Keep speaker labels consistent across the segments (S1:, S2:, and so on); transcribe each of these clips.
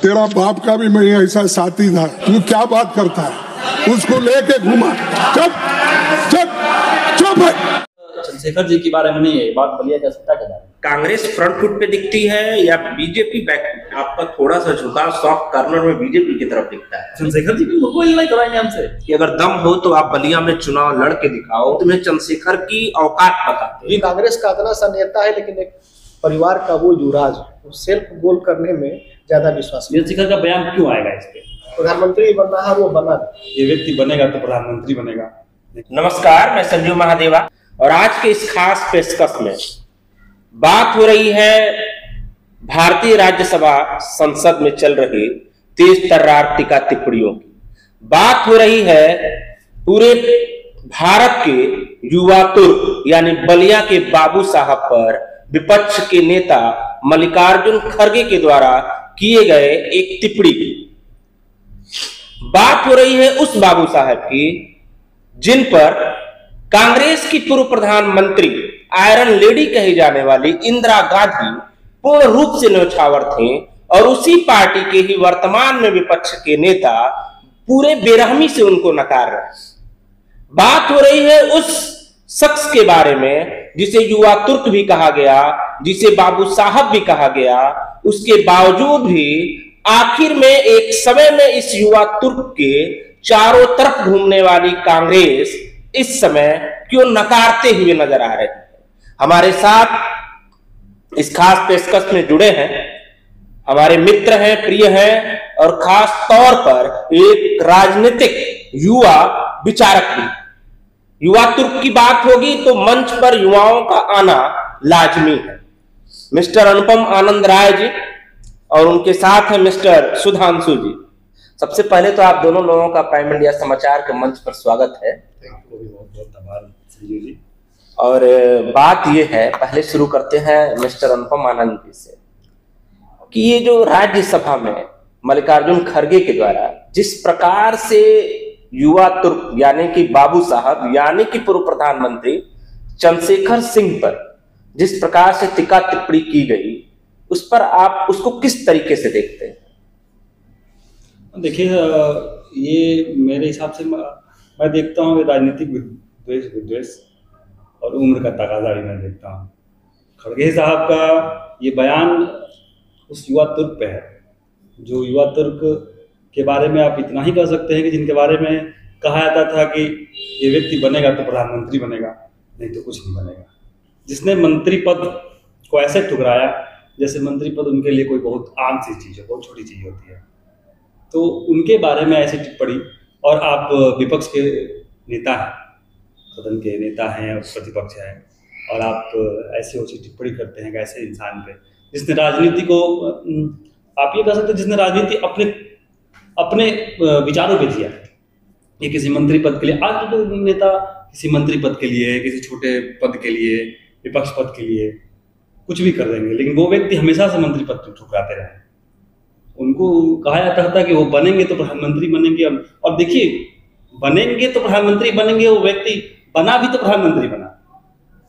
S1: तेरा बाप का भी मैं ऐसा साथी था, तू क्या बात करता है, उसको लेके घुमा। चुप चुप चुप।
S2: चंद्रशेखर जी के बारे में नहीं है बात, बलिया का सत्ता के बारे में।
S3: कांग्रेस फ्रंट फुट पे दिखती है या बीजेपी बैक? आपका थोड़ा सा झुकाव सॉफ्ट कॉर्नर में बीजेपी की तरफ दिखता है।
S2: चंद्रशेखर जी भी मुकाबला नहीं कराएंगे हमसे।
S3: कि अगर दम हो तो आप बलिया में चुनाव लड़ के दिखाओ, तुम्हें चंद्रशेखर की औकात बताते।
S4: कांग्रेस का इतना सा नेता है, लेकिन एक परिवार का वो युवराज, सेल्फ गोल करने में ज्यादा विश्वास है।
S2: चंद्रशेखर का बयान क्यों आएगा इस पे?
S4: प्रधानमंत्री बनना है, वो बना।
S2: ये व्यक्ति बनेगा तो प्रधानमंत्री बनेगा।
S3: नमस्कार, मैं संजीव महादेवा और आज के इस खास पेशकश में बात हो रही है भारतीय राज्यसभा संसद में चल रही तेज तर्रार टीका टिप्पणियों की। बात हो रही है पूरे भारत के युवा तुर्क यानी बलिया के बाबू साहब पर विपक्ष के नेता मल्लिकार्जुन खड़गे के द्वारा किए गए एक टिप्पणी की। बात हो रही है उस बाबू साहब की जिन पर कांग्रेस की पूर्व प्रधानमंत्री आयरन लेडी कही जाने वाली इंदिरा गांधी पूर्ण रूप से न्यौछावर थे और उसी पार्टी के ही वर्तमान में विपक्ष के नेता पूरे बेरहमी से उनको नकार रहे हैं। बात हो रही है उस शख्स के बारे में जिसे युवा तुर्क भी कहा गया, जिसे बाबू साहब भी कहा गया। उसके बावजूद भी आखिर में एक समय में इस युवा तुर्क के चारों तरफ घूमने वाली कांग्रेस इस समय क्यों नकारते हुए नजर आ रही है। हमारे साथ इस खास पेशकश में जुड़े हैं हमारे मित्र हैं, प्रिय हैं और खास तौर पर एक राजनीतिक युवा विचारक भी। युवा तुर्क की बात होगी तो मंच पर युवाओं का आना लाजमी है। मिस्टर अनुपम आनंद राय जी और उनके साथ है मिस्टर सुधांशु जी। सबसे पहले तो आप दोनों लोगों का प्राइम इंडिया समाचार के मंच पर स्वागत है। और बात यह है, पहले शुरू करते हैं मिस्टर अनुपम आनंद जी से कि ये जो राज्यसभा में मल्लिकार्जुन खड़गे के द्वारा जिस प्रकार से युवा तुर्क यानी कि बाबू साहब यानी कि पूर्व प्रधानमंत्री चंद्रशेखर सिंह पर जिस प्रकार से टीका टिप्पणी की गई, उस पर आप उसको किस तरीके से देखते हैं?
S2: देखिए, ये मेरे हिसाब से मैं देखता हूँ राजनीतिक विद्वेष और उम्र का तकाजा भी मैं देखता हूँ। खड़गे साहब का ये बयान उस युवा तुर्क पे है जो युवा तुर्क के बारे में आप इतना ही कह सकते हैं कि जिनके बारे में कहा जाता था कि ये व्यक्ति बनेगा तो प्रधानमंत्री बनेगा, नहीं तो कुछ नहीं बनेगा। जिसने मंत्री पद को ऐसे ठुकराया जैसे मंत्री पद उनके लिए कोई बहुत आम सी चीज़ है, बहुत छोटी चीज़ होती है। तो उनके बारे में ऐसी टिप्पणी, और आप विपक्ष के नेता हैं, सदन के नेता हैं, प्रतिपक्ष हैं, और आप ऐसी वैसी टिप्पणी करते हैं ऐसे इंसान पे जिसने राजनीति को, आप ये कह सकते हैं जिसने राजनीति अपने विचारों पे जिया। ये किसी मंत्री पद के लिए, आज तो नेता किसी मंत्री पद के लिए, किसी छोटे पद के लिए, विपक्ष पद के लिए कुछ भी कर देंगे, लेकिन वो व्यक्ति हमेशा से मंत्री पद को ठुकराते रहे। उनको कहा जाता था कि वो बनेंगे तो प्रधानमंत्री बनेंगे, और देखिए बनेंगे तो प्रधानमंत्री बनेंगे, वो व्यक्ति बना भी तो प्रधानमंत्री बना।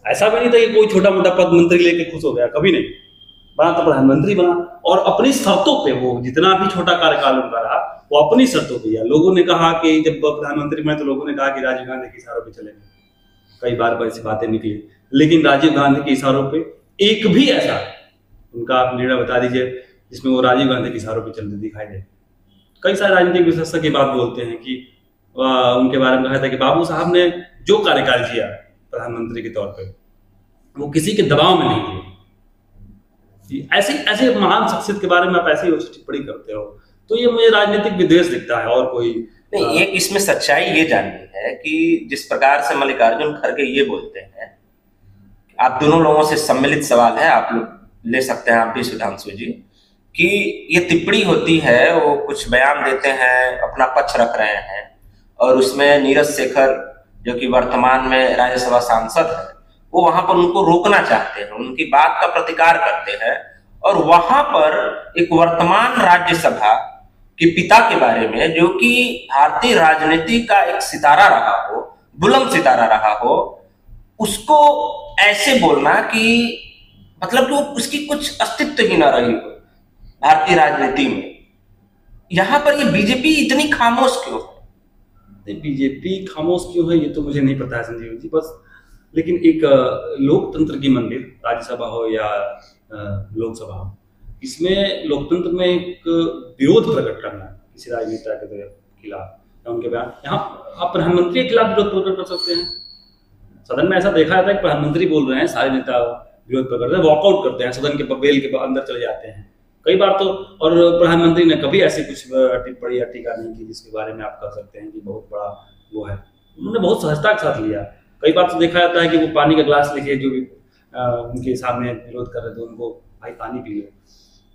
S2: ऐसा भी नहीं था कि कोई छोटा मोटा पद मंत्री लेके खुश हो गया, कभी नहीं। बना तो प्रधानमंत्री बना, और अपनी शर्तों पे, वो जितना भी छोटा कार्यकाल उनका रहा वो अपनी शर्तों पे। लोगों ने कहा कि जब प्रधानमंत्री बने तो लोगों ने कहा कि राजीव गांधी के इशारों पे चलेंगे, कई बार ऐसी बातें निकली, लेकिन राजीव गांधी के इशारों पे एक भी ऐसा उनका आप निर्णय बता दीजिए जिसमें वो राजीव गांधी के इशारों पे चलते दिखाई दे। कई सारे राजनीतिक विशेषज्ञ की बात बोलते हैं कि उनके बारे में कहा था कि बाबू साहब ने जो कार्यकाल किया प्रधानमंत्री के तौर पे वो किसी के दबाव में नहीं किए। ऐसे महान शख्सियत के बारे में आप ऐसे ही टिप्पणी करते हो, तो ये मुझे राजनीतिक विद्वेष दिखता है और कोई
S3: नहीं। एक इसमें सच्चाई ये जाननी है कि जिस प्रकार से मल्लिकार्जुन खड़गे ये बोलते हैं, आप दोनों लोगों से सम्मिलित सवाल है, आप लोग ले सकते हैं, आप भी सुधांशु जी, कि ये टिप्पणी होती है, वो कुछ बयान देते हैं, अपना पक्ष रख रहे हैं, और उसमें नीरज शेखर जो कि वर्तमान में राज्यसभा सांसद है, वो वहां पर उनको रोकना चाहते हैं, उनकी बात का प्रतिकार करते हैं, और वहां पर एक वर्तमान राज्यसभा के पिता के बारे में जो कि भारतीय राजनीति का एक सितारा रहा हो, बुलंद सितारा रहा हो, उसको ऐसे बोलना कि मतलब कि उसकी कुछ अस्तित्व ही ना रही हो भारतीय राजनीति में। यहाँ पर ये बीजेपी इतनी खामोश क्यों है?
S2: बीजेपी खामोश क्यों है ये तो मुझे नहीं पता है संजीव जी, बस लेकिन एक लोकतंत्र की मंदिर, राज्यसभा हो या लोकसभा हो, इसमें लोकतंत्र में एक विरोध प्रकट करना किसी राजनेता के खिलाफ या उनके बयान, यहाँ आप प्रधानमंत्री के खिलाफ विरोध प्रकट कर सकते हैं। सदन में ऐसा देखा जाता है कि प्रधानमंत्री बोल रहे हैं, सारे नेता विरोध प्रकट करते हैं, वॉकआउट करते हैं, सदन के बेल के अंदर चले जाते हैं कई बार तो। और प्रधानमंत्री ने कभी ऐसी कुछ टिप्पणी या टीका नहीं की जिसके बारे में आप कह सकते हैं कि बहुत बड़ा वो है। उन्होंने बहुत सहजता के साथ लिया। कई बार तो देखा जाता है कि वो पानी का ग्लास लेके जो भी उनके सामने विरोध कर रहे थे उनको, भाई पानी पी लो।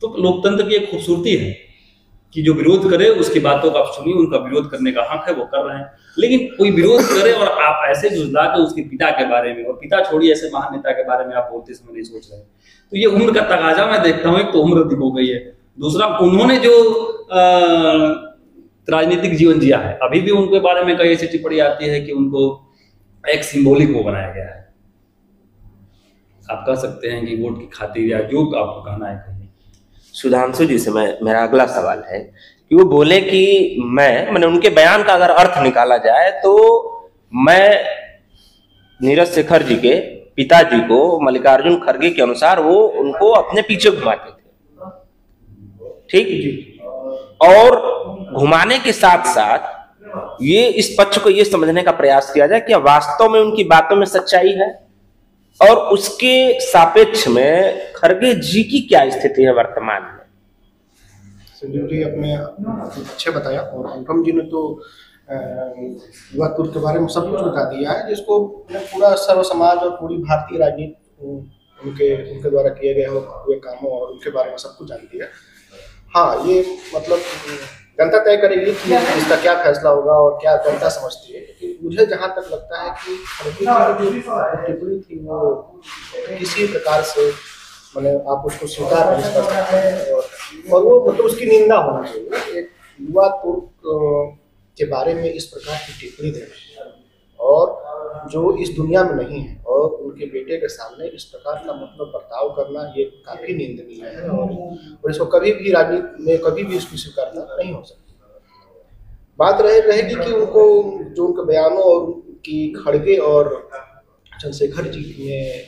S2: तो लोकतंत्र की एक खूबसूरती है कि जो विरोध करे उसकी बातों को आप सुनिए, उनका विरोध करने का हक है, वो कर रहे हैं। लेकिन कोई विरोध करे और आप ऐसे जुझला के उसके पिता के बारे में, और पिता छोड़िए ऐसे महान नेता के बारे में आप बोलते समय नहीं सोच रहे, तो ये उम्र का तकाजा मैं देखता हूँ। एक तो उम्र अधिक हो गई है, दूसरा उन्होंने जो राजनीतिक जीवन जिया है, अभी भी उनके बारे में कई ऐसी टिप्पणी आती है कि उनको एक सिंबॉलिक वो बनाया गया है। आप कह सकते हैं कि वोट की खातिर या जो आपको कहना है कहिए।
S3: सुधांशु जी से मेरा अगला सवाल है कि वो बोले कि मैंने उनके बयान का अगर अर्थ निकाला जाए तो मैं नीरज शेखर जी के पिताजी को मल्लिकार्जुन खड़गे के अनुसार वो उनको अपने पीछे घुमाते थे, ठीक, और घुमाने के साथ साथ ये इस पक्ष को ये समझने का प्रयास किया जाए कि वास्तव में उनकी बातों में सच्चाई है और उसके सापेक्ष में खड़गे जी की क्या स्थिति है वर्तमान में।
S4: संजीव जी अपने अच्छे बताया, और अनुपम जी ने तो युवा तुर्क के बारे में सब कुछ बता दिया है, जिसको पूरा सर्व समाज और पूरी भारतीय राजनीति उनके द्वारा किए गए हुए कामों और उनके बारे में सब कुछ जान दिया। हाँ, ये मतलब जनता तय करेगी कि इसका क्या फैसला होगा और क्या जनता समझती है। लेकिन मुझे जहाँ तक लगता है कि खड़गे की जो टिप्पणी थी वो किसी प्रकार से मैंने आप उसको स्वीकार नहीं कर सकते, और वो मतलब उसकी निंदा होना चाहिए। एक युवा तुर्क के बारे में इस प्रकार की टिप्पणी देना और जो इस दुनिया में नहीं है और उनके बेटे के सामने इस प्रकार का मतलब बर्ताव करना, ये काफी निंदनीय है और इसको कभी भी राजनीति में कभी भी इसकी स्वीकारता नहीं हो सकती। बात रहेगी कि उनको जो उनके बयानों और उनकी खड़गे और चंद्रशेखर जी में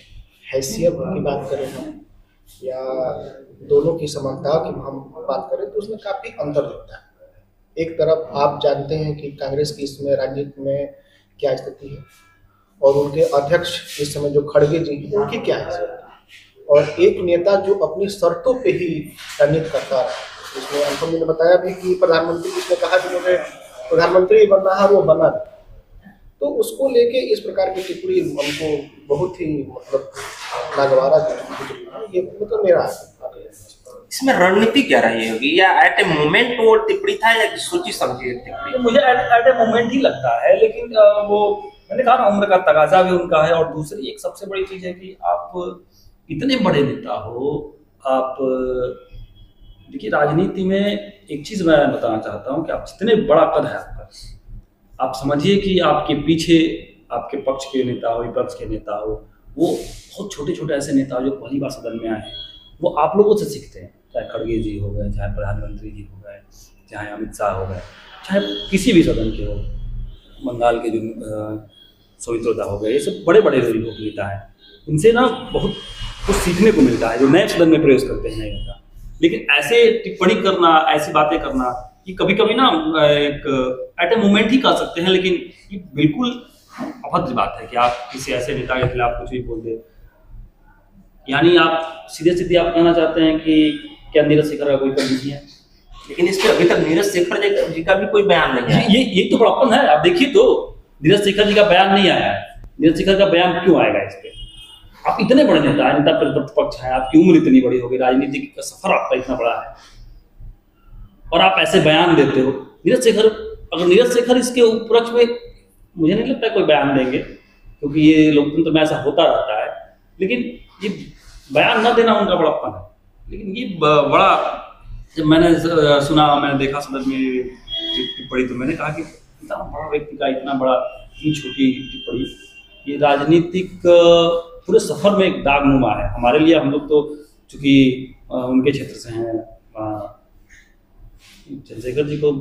S4: हैसियत की बात करें हम या दोनों की समानता की हम बात करें तो उसमें काफी अंतर दिखता है। एक तरफ आप जानते हैं कि कांग्रेस की इसमें राजनीति में क्या स्थिति है और उनके अध्यक्ष इस समय जो खड़गे जी उनकी क्या हैसियत है, और एक नेता जो अपनी शर्तों पे ही राजनीति करता रहा। इसमें अनुपम जी ने बताया भी कि प्रधानमंत्री जिसने कहा कि मुझे प्रधानमंत्री बनना है वो बना, तो उसको लेके इस प्रकार की टिप्पणी हमको बहुत ही मतलब नागवारा ये मतलब मेरा
S3: इसमें रणनीति क्या रही होगी, या एट ए मोमेंट वो टिप्पणी था या सोची समझी टिप्पणी?
S2: मुझे एट ए मोमेंट ही लगता है, लेकिन वो मैंने कहा ना उम्र का तकाजा भी उनका है, और दूसरी एक सबसे बड़ी चीज है कि आप इतने बड़े नेता हो। आप देखिए राजनीति में एक चीज मैं बताना चाहता हूँ कि आप जितने बड़ा कद है आपका, आप समझिए कि आपके पीछे आपके पक्ष के नेता हो, विपक्ष के नेता हो, वो बहुत छोटे छोटे ऐसे नेता जो पहली बार सदन में आए हैं, वो आप लोगों से सीखते हैं। चाहे खड़गे जी हो गए, चाहे प्रधानमंत्री जी हो गए, चाहे अमित शाह हो गए, चाहे किसी भी सदन के हो, बंगाल के जो सुमित्रा हो गए, ये सब बड़े बड़े लोग नेता हैं। इनसे ना बहुत कुछ सीखने को मिलता है जो नए सदन में प्रवेश करते हैं नेता। लेकिन ऐसे टिप्पणी करना, ऐसी बातें करना, ये कभी कभी ना एक एट ए मोमेंट ही कर सकते हैं, लेकिन ये बिल्कुल अभद्र बात है कि आप किसी ऐसे नेता के खिलाफ कुछ भी बोल दे। यानी आप सीधे सीधे आप कहना चाहते हैं कि क्या नीरज शेखर का कोई कमी नहीं है?
S3: लेकिन इस पे अभी तक नीरज शेखर जी का भी कोई बयान नहीं है।
S2: ये तो बड़प्पन है। आप देखिए तो नीरज शेखर जी का बयान नहीं आया है। नीरज शेखर का बयान क्यों आएगा इस पे? आप इतने बड़े नेता है, नेता प्रतिपक्ष है, आपकी उम्र इतनी बड़ी हो गई, राजनीतिक का सफर आपका इतना बड़ा है और आप ऐसे बयान देते हो। नीरज शेखर, अगर नीरज शेखर इसके उपलक्ष्य में मुझे नहीं लगता है कोई बयान देंगे, क्योंकि ये लोकतंत्र में ऐसा होता रहता है। लेकिन ये बयान न देना उनका बड़प्पन है। लेकिन ये बड़ा, जब मैंने सुना, मैंने देखा सदन में टिप्पणी, तो मैंने कहा कि इतना बड़ा व्यक्ति का इतना बड़ा इतनी छोटी टिप्पणी, ये राजनीतिक पूरे सफर में एक दागनुमा है हमारे लिए। हम लोग तो चूंकि उनके क्षेत्र से हैं, चंद्रशेखर जी को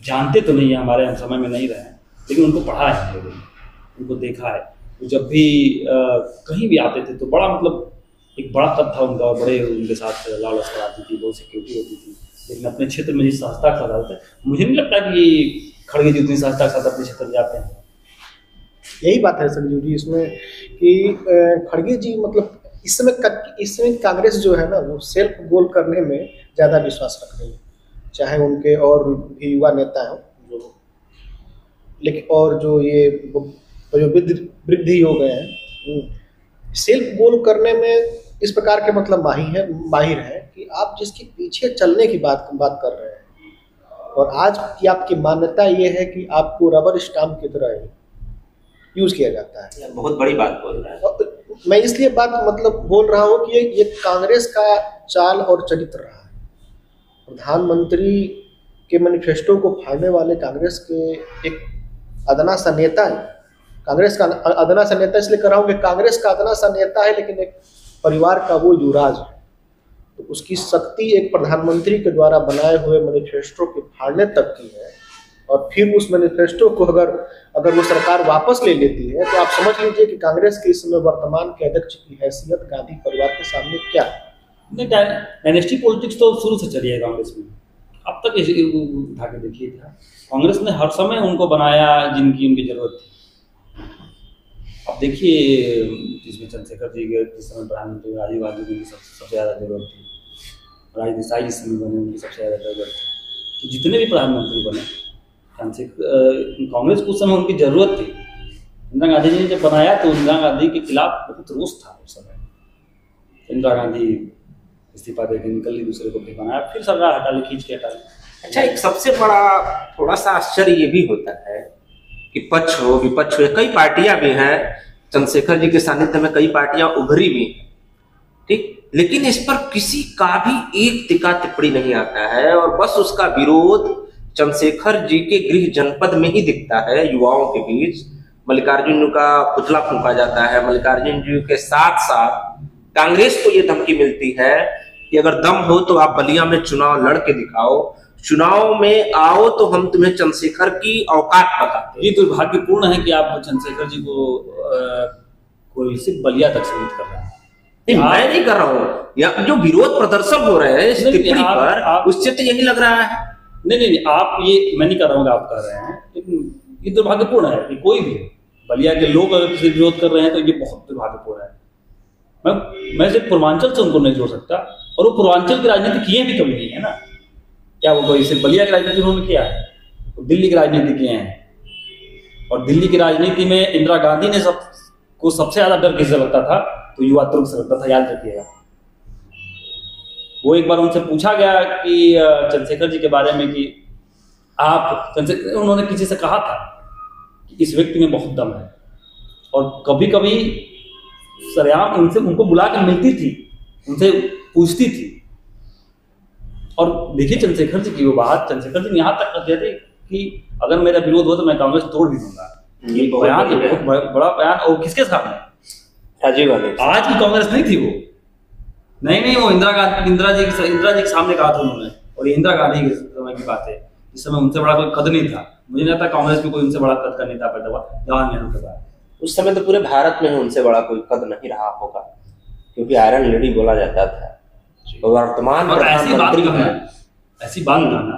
S2: जानते तो नहीं है, हमारे हम समय में नहीं रहे हैं, लेकिन उनको पढ़ा है लोगों ने, उनको देखा है। तो जब भी कहीं भी आते थे तो बड़ा मतलब एक बड़ा कद था उनका, और बड़े उनके साथ लाल लश्कर आती थी, बहुत सिक्योरिटी होती थी। लेकिन अपने क्षेत्र में जिस सहजता के साथ आते थे, मुझे नहीं लगता कि खड़गे जी उतनी सहजता के साथ अपने क्षेत्र में जाते हैं।
S4: यही बात है संजीव जी इसमें कि खड़गे जी मतलब इस समय कांग्रेस जो है ना वो सेल्फ गोल करने में ज़्यादा विश्वास रख रही है, चाहे उनके और भी युवा नेता हैं जो, लेकिन और जो ये जो वृद्धि हो गए हैं सेल्फ गोल करने में इस प्रकार के मतलब माहिर है कि आप जिसके पीछे चलने की बात कर रहे हैं, और आज की आपकी मान्यता ये है कि आपको रबर स्टाम्प की तरह यूज किया जाता है।
S3: बहुत बड़ी बात बोल रहा है।
S4: मैं इसलिए बात मतलब बोल रहा हूँ कि ये कांग्रेस का चाल और चरित्र रहा है। प्रधानमंत्री के मैनिफेस्टो को फाड़ने वाले कांग्रेस के एक अदना सा नेता है। कांग्रेस का अदना सा नेता इसलिए कर रहा हूँ कि कांग्रेस का अदना सा नेता है, लेकिन एक परिवार का वो युवराज है, तो उसकी शक्ति एक प्रधानमंत्री के द्वारा बनाए हुए मैनिफेस्टो के फाड़ने तक की है। और फिर उस मैनिफेस्टो को अगर वो सरकार वापस ले लेती है तो आप समझ लीजिए कि कांग्रेस के इस समय वर्तमान के अध्यक्ष की हैसियत गांधी परिवार के सामने क्या है।
S2: नहीं, डायनेस्टी पॉलिटिक्स तो शुरू से चली है कांग्रेस में, अब तक उठा के देखिए था। कांग्रेस ने हर समय उनको बनाया जिनकी उनकी जरूरत थी। अब देखिए जिसमें चंद्रशेखर जी के जिस समय प्रधानमंत्री राजीव गांधी की सबसे ज़्यादा जरूरत थी, राज देसाई जिस समय बने उनकी सबसे ज़्यादा जरूरत थी। तो जितने भी प्रधानमंत्री बने कांग्रेस को उस समय उनकी जरूरत थी। इंदिरा गांधी जी ने जब बनाया तो इंदिरा गांधी के खिलाफ बहुत रोष था उस समय। इंदिरा गांधी इस्तीफा देकर निकल ली, दूसरे को फिर बनाया, फिर सरकार हटा ली, खींच के हटा ली।
S3: अच्छा, एक सबसे बड़ा थोड़ा सा आश्चर्य ये भी होता है कि पक्ष हो विपक्ष हो, कई पार्टियां भी हैं, चंद्रशेखर जी के सानिध्य में कई पार्टियां उभरी भी, ठीक, लेकिन इस पर किसी का भी एक टिक्का टिप्पणी नहीं आता है, और बस उसका विरोध चंद्रशेखर जी के गृह जनपद में ही दिखता है। युवाओं के बीच मल्लिकार्जुन जी का पुतला फूंका जाता है। मल्लिकार्जुन जी के साथ साथ कांग्रेस को ये धमकी मिलती है कि अगर दम हो तो आप बलिया में चुनाव लड़ के दिखाओ, चुनाव में आओ तो हम तुम्हें चंद्रशेखर की औकात बताते हैं।
S2: ये तो भाग्यपूर्ण है कि आप चंद्रशेखर जी को सिर्फ बलिया तक सीमित कर रहे हैं।
S3: नहीं, मैं नहीं कर रहा हूँ, या जो विरोध प्रदर्शन हो रहे हैं इस टिप्पणी पर, उससे तो यही लग रहा है।
S2: नहीं, आप ये मैं नहीं कर रहा हूँ, आप कर रहे हैं, लेकिन ये दुर्भाग्यपूर्ण है कि कोई भी बलिया के लोग अगर किसी विरोध कर रहे हैं तो ये बहुत दुर्भाग्यपूर्ण है। मैं सिर्फ पूर्वांचल से उनको नहीं जोड़ सकता, और वो पूर्वांचल की राजनीति किए भी कभी नहीं है ना। क्या वो कोई सिर्फ बलिया की राजनीति उन्होंने किया है? तो दिल्ली की राजनीति किए हैं, और दिल्ली की राजनीति में इंदिरा गांधी ने सबसे ज्यादा डर किससे लगता था? तो युवा तुर्क से लगता था, याद रखिएगा। वो एक बार उनसे पूछा गया कि चंद्रशेखर जी के बारे में कि उन्होंने किसी से कहा था कि इस व्यक्ति में बहुत दम है, और कभी कभी सरेआम उनको बुला के मिलती थी, उनसे पूछती थी। और देखिए चंद्रशेखर जी की वो बात, चंद्रशेखर जी ने यहाँ तक कर दिया थे कि अगर मेरा विरोध हो तो मैं कांग्रेस तोड़ भी दूंगा। ये बयान बहुत बड़ा बयान, और किसके सामने? राजीव गांधी। आज की कांग्रेस नहीं थी वो, नहीं, वो इंदिरा जी के सामने कहा था उन्होंने, और इंदिरा गांधी के समय की बात है। इस समय उनसे बड़ा कोई कद नहीं था, मुझे नहीं लगता कांग्रेस में कोई उनसे बड़ा कद का नेता पैदा हुआ जवाहरलाल नेहरू के बाद।
S3: उस समय तो पूरे भारत में उनसे बड़ा कोई कद नहीं रहा होगा, क्योंकि आयरन लेडी बोला जाता था। तो वर्तमान
S2: ऐसी बात कहना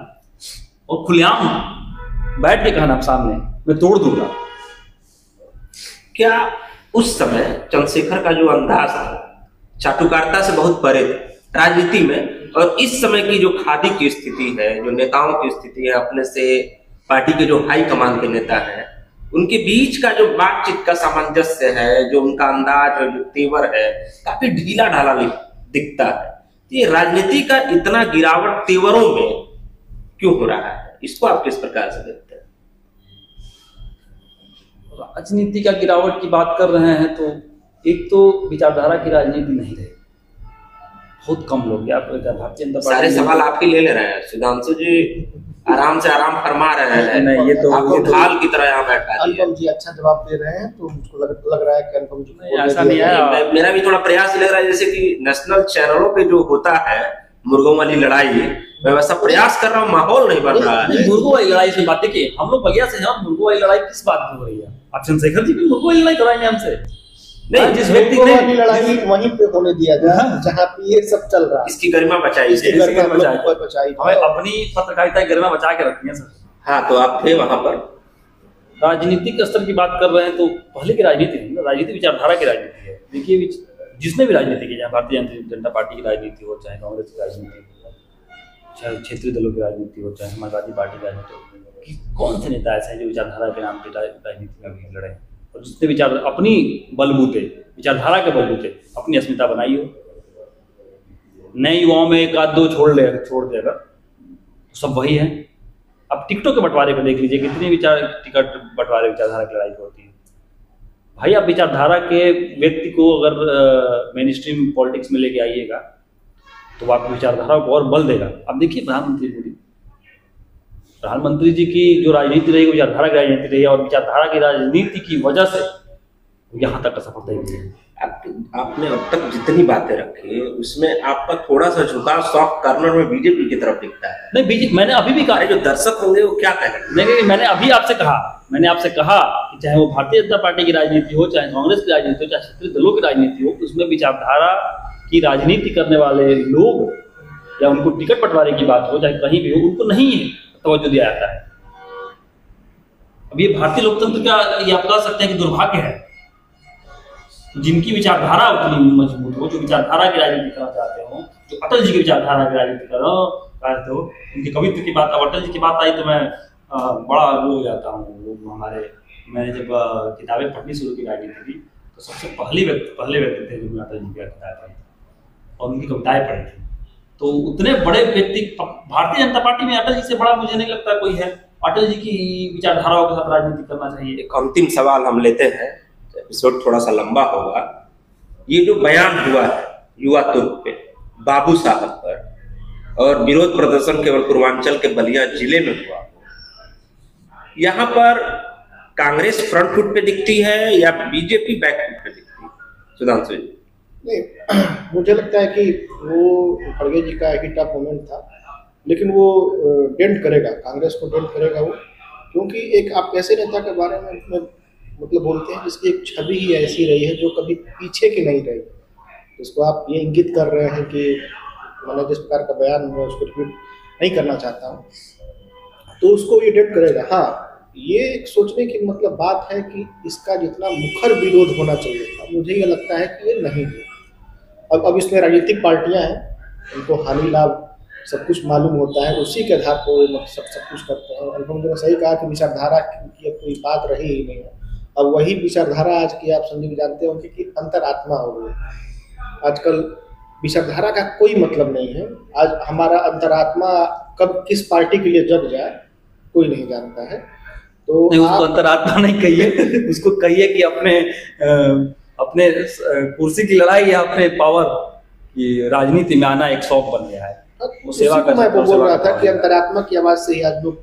S2: और खुलेआम बैठ के कहना सामने, मैं तोड़ दूंगा।
S3: क्या उस समय चंद्रशेखर का जो अंदाज था चाटुकारिता से बहुत परे थे राजनीति में, और इस समय की जो खादी की स्थिति है, जो नेताओं की स्थिति है, अपने से पार्टी के जो हाई कमान के नेता हैं, उनके बीच का जो बातचीत का सामंजस्य है, जो उनका अंदाज और जो तेवर है, काफी ढीला ढाला दिखता है। ये राजनीति का इतना गिरावट तेवरों में क्यों हो रहा है, इसको आप किस प्रकार से देखते हैं?
S2: राजनीति का गिरावट की बात कर रहे हैं तो एक तो विचारधारा की राजनीति नहीं रही, बहुत कम लोग भारतीय जनता पार्टी।
S3: सारे सवाल आपके ले रहे हैं, सुधांशु जी आराम से आराम फरमा रहे हैं।
S2: नहीं, ये तो
S3: आपको ढाल की तरह यहाँ बैठा दिया।
S4: अनुपम जी अच्छा जवाब दे रहे हैं, तो मुझको लग रहा है कि अनुपम जी
S2: ऐसा नहीं है।
S3: मेरा भी थोड़ा प्रयास लग रहा है, जैसे कि नेशनल चैनलों पे जो होता है मुर्गों वाली लड़ाई, मैं वैसा प्रयास कर रहा हूँ, माहौल नहीं बन रहा है।
S2: मुर्गों वाली लड़ाई से बात देखिए, हम लोग बगिया से हैं, मुर्गों वाली लड़ाई किस बात की हो रही है? आप चंद्रशेखर जी भी मुर्गों वाली लड़ाई कराएंगे हमसे? नहीं, जिस व्यक्ति
S4: ने लड़ाई वहीं पे होने दिया जाए जहाँ पे ये सब चल रहा है।
S3: इसकी गरिमा बचाई,
S2: हमें अपनी पत्रकारिता की गरिमा बचा के रखनी है सर।
S3: हाँ, तो आप थे वहां पर।
S2: राजनीतिक स्तर की बात कर रहे हैं तो पहले की राजनीति नहीं, राजनीति विचारधारा की राजनीति है। देखिए, जिसने भी राजनीति की, चाहे भारतीय जनता पार्टी की राजनीति हो, चाहे कांग्रेस की राजनीति हो, चाहे क्षेत्रीय दलों की राजनीति हो, चाहे समाजवादी पार्टी की राजनीति हो, कि कौन से नेता ऐसे हैं जो विचारधारा के नाम पे राजनीति में भी लड़े हैं? और जिसने विचार अपनी बलबूते, विचारधारा के बलबूते अपनी अस्मिता बनाई हो। नए युवाओं में एक आध दो छोड़ दे अगर, सब वही है। अब टिकटों के बंटवारे को देख लीजिए, कितनी टिकट बंटवारे विचारधारा की लड़ाई होती है। भाई, आप विचारधारा के व्यक्ति को अगर मेन स्ट्रीम पॉलिटिक्स में लेके आइएगा तो आपकी विचारधारा को और बल देगा। अब देखिए, प्रधानमंत्री जी की जो राजनीति रही, विचारधारा की राजनीति रही, और विचारधारा की राजनीति की वजह से यहाँ तक का सफलता ही मिली है।
S3: आपने अब तक जितनी बातें रखी उसमें आपका थोड़ा सा झुकाव सॉफ्ट कॉर्नर में बीजेपी की तरफ दिखता है।
S2: नहीं, बीजेपी मैंने अभी भी कहा,
S3: जो दर्शक होंगे वो क्या कहेंगे?
S2: नहीं, मैंने अभी आपसे कहा कि चाहे वो भारतीय जनता पार्टी की राजनीति हो, चाहे कांग्रेस की राजनीति हो, चाहे क्षेत्रीय दलों की राजनीति हो, उसमें विचारधारा की राजनीति करने वाले लोग या उनको टिकट बंटवारे की बात हो, चाहे कहीं भी हो, उनको नहीं तवज्जो दिया जाता है। अब ये भारतीय लोकतंत्र का, ये आप कह सकते हैं कि दुर्भाग्य है। जिनकी विचारधारा उतनी मजबूत हो, जो विचारधारा की राजनीति करना चाहते हो, जो अटल जी की विचारधारा की राजनीति करते हो, उनके कवित्व की बात, अब अटल जी की बात आई तो मैं बड़ा वो हो जाता हूँ। मैंने जब किताबें पढ़नी शुरू की राजनीति की, तो सबसे पहले व्यक्ति थे जो मैं अटल जी की किताब पढ़ी और उनकी कविताएं पढ़ी थी। तो उतने बड़े व्यक्ति भारतीय जनता पार्टी में अटल जी से बड़ा मुझे नहीं लगता कोई है। अटल जी की विचारधाराओं के साथ राजनीति करना चाहिए।
S3: एक अंतिम सवाल हम लेते हैं, एपिसोड थोड़ा सा लंबा होगा। ये जो बयान हुआ है युवा तुर्क पे, बाबू साहब पर, और विरोध प्रदर्शन केवल पूर्वांचल के बलिया जिले में हुआ, यहाँ पर कांग्रेस फ्रंट फुट पे दिखती है या बीजेपी बैक फुट पे दिखती है? सुधांशु जी।
S4: नहीं, मुझे लगता है कि वो खड़गे जी का एक ही टफ मोमेंट था, लेकिन वो डेंट करेगा, कांग्रेस को डेंट करेगा वो, क्योंकि एक आप ऐसे नेता के बारे में मतलब बोलते हैं जिसकी एक छवि ही ऐसी रही है जो कभी पीछे की नहीं रही, जिसको आप ये इंगित कर रहे हैं कि मैंने जिस प्रकार का बयान मैं उसको रिपीट नहीं करना चाहता हूँ, तो उसको ये डेंट करेगा। हाँ, ये एक सोचने की मतलब बात है कि इसका जितना मुखर विरोध होना चाहिए था, मुझे ये लगता है कि ये नहीं है। अब इसमें राजनीतिक पार्टियां हैं, उनको हानि लाभ सब कुछ मालूम होता है, उसी के आधार पर सब कुछ करते हैं। उन्होंने सही कहा कि विचारधारा की कोई बात रही ही नहीं है। अब वही विचारधारा आज की आप संजीव जानते होंगे कि अंतरात्मा हो गई। आजकल विचारधारा का कोई मतलब नहीं है। आज हमारा अंतरात्मा कब किस पार्टी के लिए जग जाए कोई नहीं जानता है। तो
S2: उसको अंतरात्मा नहीं कहिए, उसको कहिए कि अपने कुर्सी की लड़ाई या अपने पावर की राजनीति में आना एक शौक बन गया है।
S4: वो सेवा का मैं बोल रहा था कि अंतरात्मा की आवाज से ही आज लोग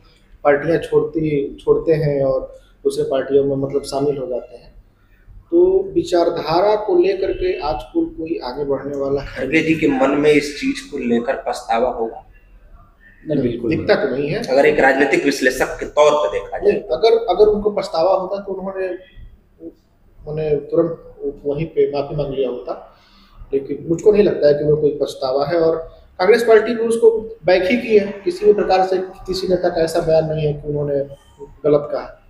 S4: पार्टियां छोड़ते हैं और दूसरे पार्टियों में मतलब शामिल हो जाते हैं। तो विचारधारा को लेकर के आज कोई आगे बढ़ने वाला
S3: खड़गे जी के मन में इस चीज को लेकर पछतावा होगा?
S2: नहीं, बिल्कुल
S4: दिखता तो नहीं है।
S3: अगर एक राजनीतिक विश्लेषक के तौर पर देखा जाए,
S4: अगर उनको पछतावा होता तो उन्होंने तुरंत वहीं पे माफी मांग लिया होता, लेकिन मुझको नहीं लगता है कि वो कोई पछतावा है। और कांग्रेस पार्टी भी उसको बैक ही की है। किसी भी प्रकार से किसी नेता का ऐसा बयान नहीं है कि उन्होंने गलत कहा।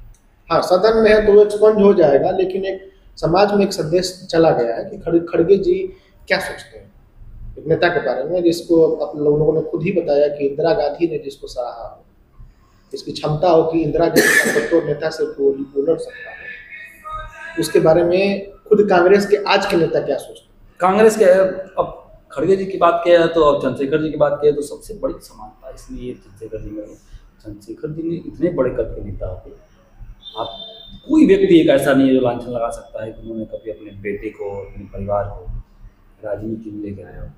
S4: हाँ, सदन में है तो वो एक्सपंज हो जाएगा, लेकिन एक समाज में एक संदेश चला गया है कि खड़गे जी क्या सोचते हैं एक नेता के बारे में, जिसको आप लोगों ने खुद ही बताया कि इंदिरा गांधी ने जिसको सराहा हो, इसकी क्षमता हो कि इंदिरा गांधी का नेता से बोल सकता है, उसके बारे में खुद कांग्रेस के आज के नेता क्या सोचते हैं?
S2: कांग्रेस के अब खड़गे जी की बात किया है तो, अब चंद्रशेखर जी की बात किया तो सबसे बड़ी समानता इसलिए चंद्रशेखर जी ने इतने बड़े कद के नेता हो, आप कोई व्यक्ति एक ऐसा नहीं है जो लांछन लगा सकता है कि उन्होंने कभी अपने बेटे को, अपने परिवार को राजनीति में लेकर आया हो,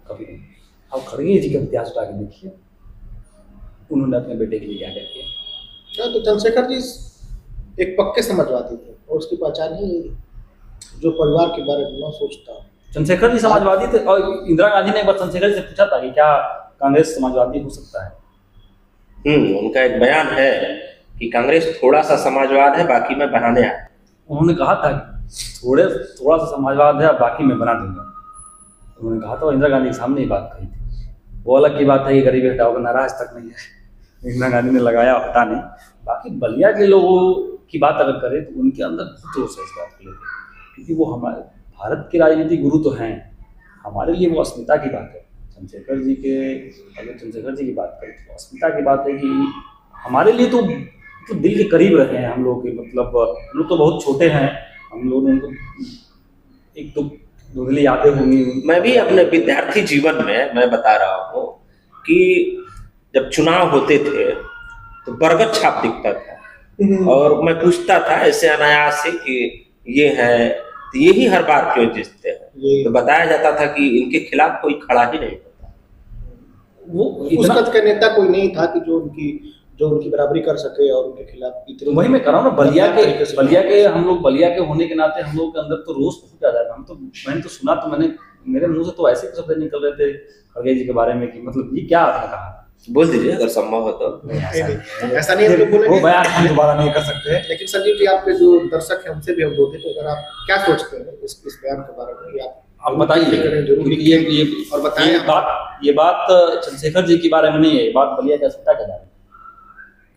S2: कभी नहीं। अब खड़गे जी का इतिहास उठा के देखिए, उन्होंने अपने बेटे के लिए क्या क्या किया।
S4: तो चंद्रशेखर जी एक पक्के समाजवादी थे और उसकी पहचान ही जो परिवार के बारे में न सोचता।
S2: चंद्रशेखर जी समाजवादी थे और इंदिरा गांधी ने एक बार चंद्रशेखर जी से पूछा था कि क्या कांग्रेस समाजवादी हो सकता है।
S3: उनका एक बयान है कि कांग्रेस थोड़ा सा समाजवाद है, बाकी मैं बनाने आया।
S2: उन्होंने कहा था थोड़ा सा समाजवाद है, बाकी मैं बना दूंगा। उन्होंने कहा था, इंदिरा गांधी के सामने ही बात कही थी। वो अलग की बात है कि गरीबी हटाओ का नारा आज तक नहीं है, इंदिरा गांधी ने लगाया, हटा नहीं। बाकी बलिया के लोगों की बात अगर करें तो उनके अंदर बहुत रोष है इस बात को लेकर, क्योंकि वो हमारे भारत के राजनीतिक गुरु तो हैं। हमारे लिए वो अस्मिता की बात है। चंद्रशेखर जी की बात करें तो अस्मिता की बात है कि हमारे लिए तो दिल के करीब रहे हैं हम लोग के। मतलब हम लोग तो बहुत छोटे हैं, हम लोग उनको एक तो धुंधली यादें होंगी।
S3: मैं भी अपने विद्यार्थी जीवन में मैं बता रहा हूँ कि जब चुनाव होते थे तो बरगद छाप दिखता था और मैं पूछता था ऐसे अनायास से कि ये है तो यही हर बार क्यों जीतते हैं, तो बताया जाता था कि इनके खिलाफ कोई खड़ा ही नहीं होता।
S4: वो उस कद का नेता कोई नहीं था कि जो उनकी बराबरी कर सके और उनके खिलाफ इतने।
S2: वही मैं कर रहा हूँ ना, बलिया के हम लोग बलिया के होने के नाते हम लोग के अंदर तो रोष बहुत ज्यादा है। मैंने तो सुना, तो मेरे मुंह से तो ऐसे ही शब्द निकल रहे थे खड़गे जी के बारे में कि मतलब ये क्या आपने कहा,
S3: बोल दीजिए अगर संभव हो तो।
S4: ऐसा नहीं है
S2: वो बयान हम दोबारा नहीं कर सकते।
S4: लेकिन संजीव जी, आपके जो दर्शक हैं उनसे भी हम बोलते, तो अगर आप क्या सोचते हैं इस बयान के बारे में,
S2: आप बताइए।
S4: और बताएं
S2: ये बात चंद्रशेखर जी के बारे में नहीं है, ये बात बलिया के अस्मिता के बारे में।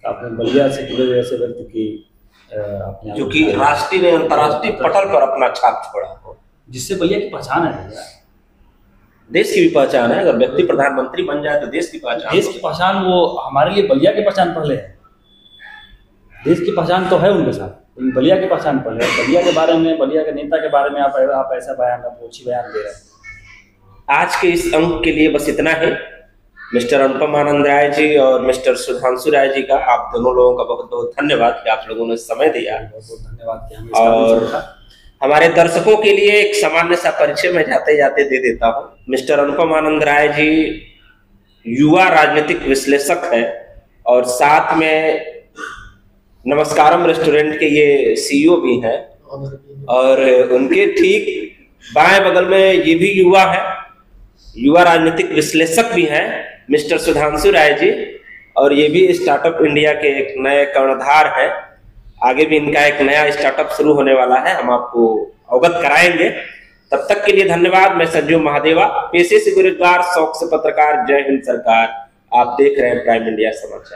S2: आपने बलिया से जुड़े हुए ऐसे व्यक्ति की
S3: जो कि राष्ट्रीय अंतर्राष्ट्रीय पटल पर अपना छाप छोड़ा हो,
S2: जिससे बलिया की पहचान है,
S3: देश की भी पहचान है। अगर व्यक्ति प्रधानमंत्री बन जाए तो देश की पहचान,
S2: वो हमारे लिए बलिया की पहचान पहले है। देश की पहचान तो है उनके साथ, लेकिन बलिया की पहचान पहले है। बलिया के बारे में, बलिया के नेता के बारे में आप ऐसा बयान, आप अच्छी बयान दे रहे हैं।
S3: आज के इस अंक के लिए बस इतना है। मिस्टर अनुपम आनंद राय जी और मिस्टर सुधांशु राय जी का, आप दोनों लोगों का बहुत बहुत धन्यवाद कि आप लोगों ने समय दिया।
S2: बहुत धन्यवाद।
S3: और हमारे दर्शकों के लिए एक सामान्य सा परिचय मैं जाते जाते दे देता हूँ। मिस्टर अनुपम आनंद राय जी युवा राजनीतिक विश्लेषक है और साथ में नमस्कारम रेस्टोरेंट के ये सीईओ भी हैं, और उनके ठीक बाएं बगल में ये भी युवा है, युवा राजनीतिक विश्लेषक भी हैं मिस्टर सुधांशु राय जी, और ये भी स्टार्टअप इंडिया के एक नए कर्णधार हैं। आगे भी इनका एक नया स्टार्टअप शुरू होने वाला है, हम आपको अवगत कराएंगे। तब तक के लिए धन्यवाद। मैं संजीव महादेवा, पेशे से बेरोजगार, शौक से पत्रकार। जय हिंद सरकार। आप देख रहे हैं प्राइम इंडिया समाचार।